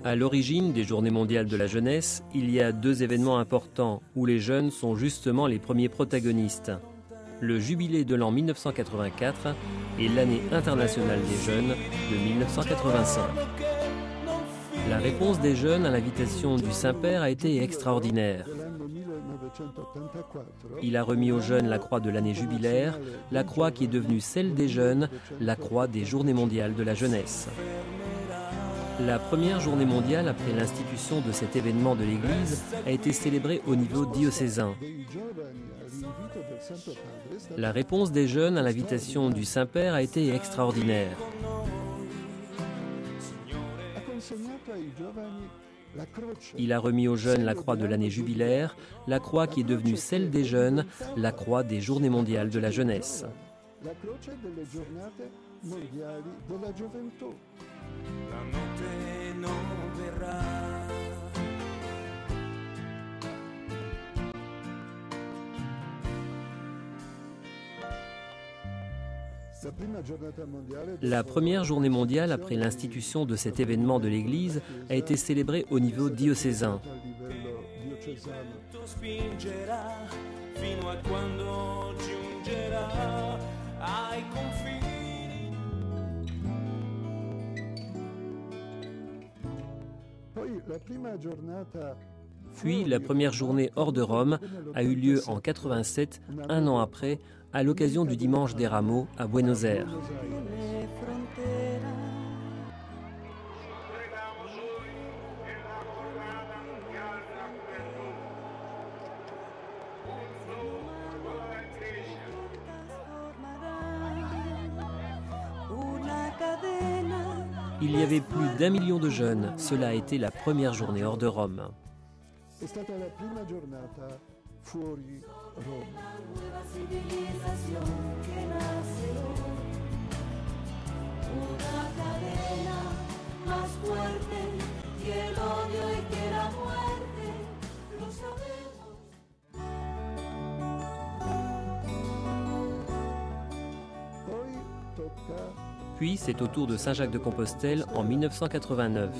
À l'origine des Journées mondiales de la jeunesse, il y a deux événements importants où les jeunes sont justement les premiers protagonistes. Le jubilé de l'an 1984 et l'année internationale des jeunes de 1985. La réponse des jeunes à l'invitation du Saint-Père a été extraordinaire. Il a remis aux jeunes la croix de l'année jubilaire, la croix qui est devenue celle des jeunes, la croix des Journées mondiales de la jeunesse. La première journée mondiale après l'institution de cet événement de l'Église a été célébrée au niveau diocésain. La réponse des jeunes à l'invitation du Saint-Père a été extraordinaire. Il a remis aux jeunes la croix de l'année jubilaire, la croix qui est devenue celle des jeunes, la croix des Journées mondiales de la jeunesse. La première journée mondiale après l'institution de cet événement de l'Église a été célébrée au niveau diocésain. Puis la première journée hors de Rome a eu lieu en 87, un an après, à l'occasion du Dimanche des Rameaux à Buenos Aires. Il y avait plus d'1 million de jeunes. Cela a été la première journée hors de Rome. Puis c'est au tour de Saint-Jacques-de-Compostelle en 1989.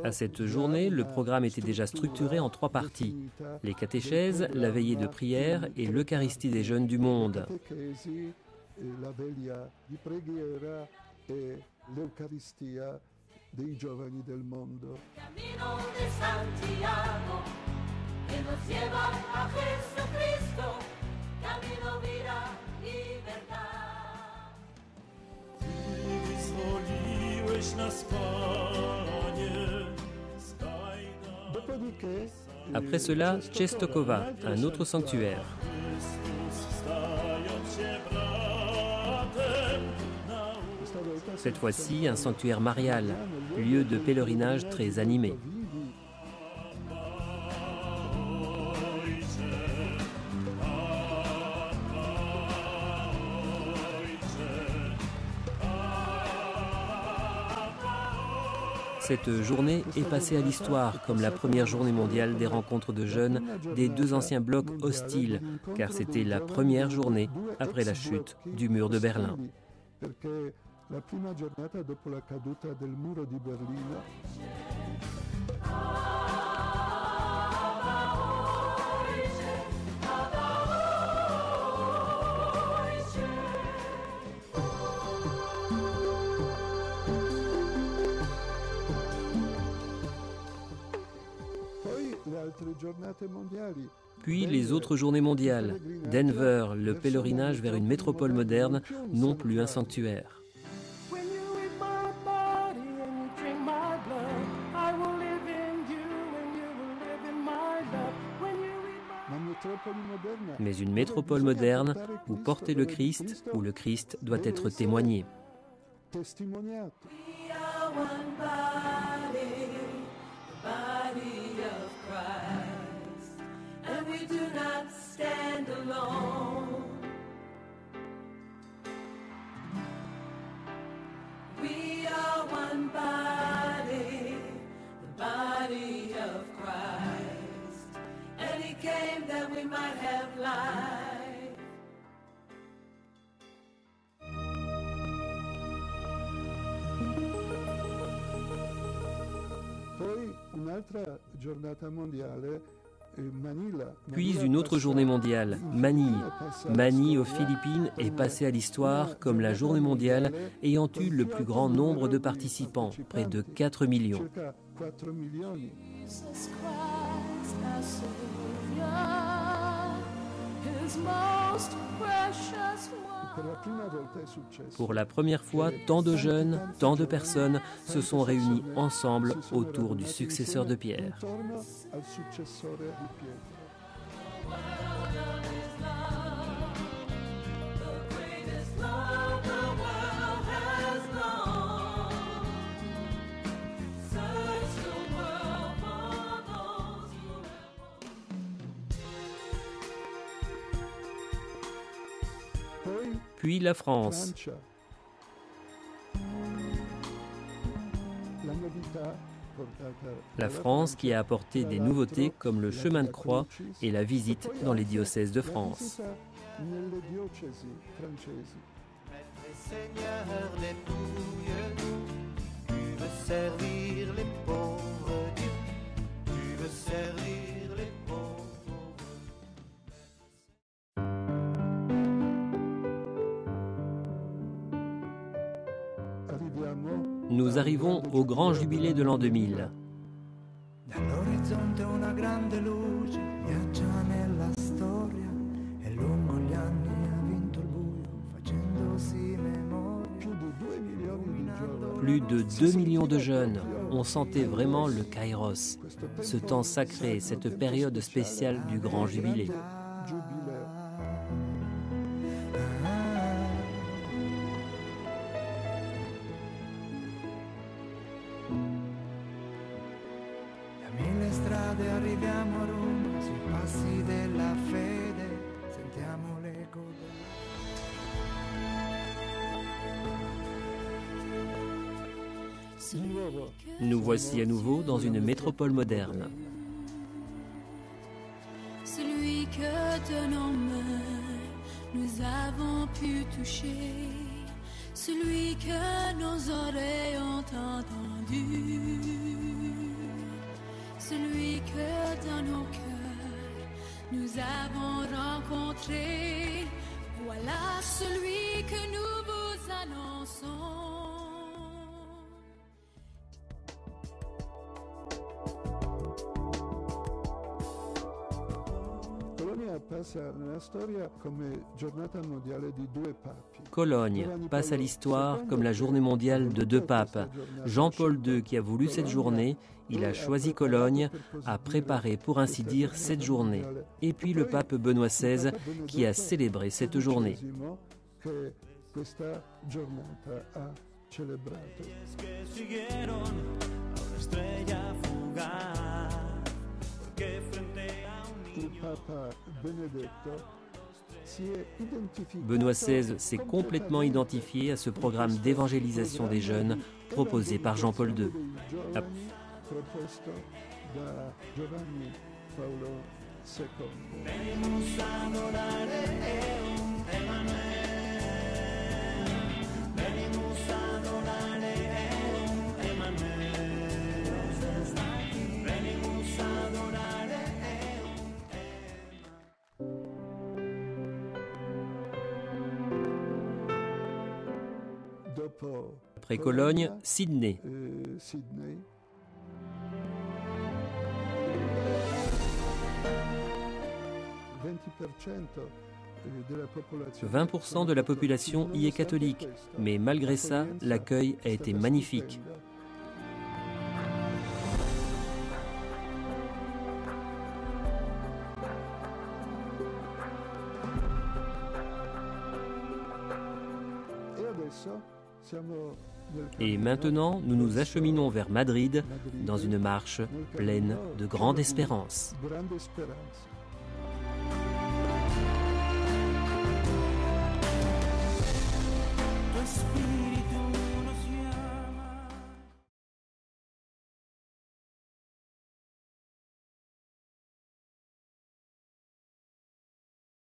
À cette journée, le programme était déjà structuré en 3 parties. Les catéchèses, la veillée de prière et l'Eucharistie des jeunes du monde. Dei giovani del mondo. Camino de Santiago, que nos lleva a Jesucristo, camino, vida y verdad. Ty wyzwoliłeś nas, Panie, Après cela, Częstochowa, un autre sanctuaire. Cette fois-ci, un sanctuaire marial, lieu de pèlerinage très animé. Cette journée est passée à l'histoire comme la première journée mondiale des rencontres de jeunes des 2 anciens blocs hostiles, car c'était la première journée après la chute du mur de Berlin. La prima giornata dopo la caduta del muro di Berlino. Poi le altre giornate mondiali. Puis les autres journées mondiales. Denver, le pèlerinage vers une métropole moderne, non plus un sanctuaire. Mais une métropole moderne où porter le Christ, où le Christ doit être témoigné. might have life. Poi un'altra giornata mondiale, Manila. Puis une autre journée mondiale, Manille. Manille aux Philippines est passée à l'histoire comme la journée mondiale ayant eu le plus grand nombre de participants, près de 4 millions. Circa 4 milioni. Jesus Christ, our Savior, His most precious one. Per la prima volta è successo. Pour la première fois, tant de jeunes, tant de personnes se sont réunis ensemble autour du successeur de Pierre. Intorno al successore di Pietro. Poi Puis la France. Francia. La novità portata La dalla France qui a apporté Francia, des tra nouveautés l'altro, comme le la chemin de Via croix Crucis, et la visite dans les diocèses de la France. visita nelle diocesi francesi. Seigneur dépouille, tu veux servir les pauvres, Dieu, tu veux servir les pauvres. Nous arrivons au grand jubilé de l'an 2000. Dall'orizzonte una grande luce viaggia nella storia e lungo gli anni ha vinto il buio facendosi memoria. Plus de 2 millions de jeunes. On sentait vraiment le Kairos, ce temps sacré, cette période spéciale du grand jubilé. Da mille strade arriviamo a Roma, sui passi della fede, sentiamo l'eco Nous voici à nouveau dans une métropole moderne. Celui que de nos mains nous avons pu toucher, celui que nos oreilles ont entendu, celui que dans nos cœurs nous avons rencontré, voilà celui que nous vous annonçons. Colonia passa nella storia come giornata mondiale di due papi. Cologne passe à l'histoire comme la journée mondiale de 2 papes. Jean-Paul II qui a voulu cette journée, il a choisi Cologne, a préparé pour ainsi dire cette journée. Et puis le pape Benoît XVI qui a célébré cette journée. Che questa giornata ha celebrato. que siguieron a una estrella fugaz, porque frente a un Il niño Papa Benedetto si è identificato Benoît XVI s'est complètement identifié à ce programme d'évangélisation des jeunes proposé par Jean-Paul II. giovani proposto da Giovanni Paolo II. venimos a adorare un Emanuel, venimos a adorare un Emanuel, venimos a adorare Dopo Après Cologne, Sydney. Sydney, 20% de la population y est catholique, mais malgré ça, l'accueil a été magnifique. Et maintenant, nous nous acheminons vers Madrid dans une marche pleine de grande espérance. Grande speranza.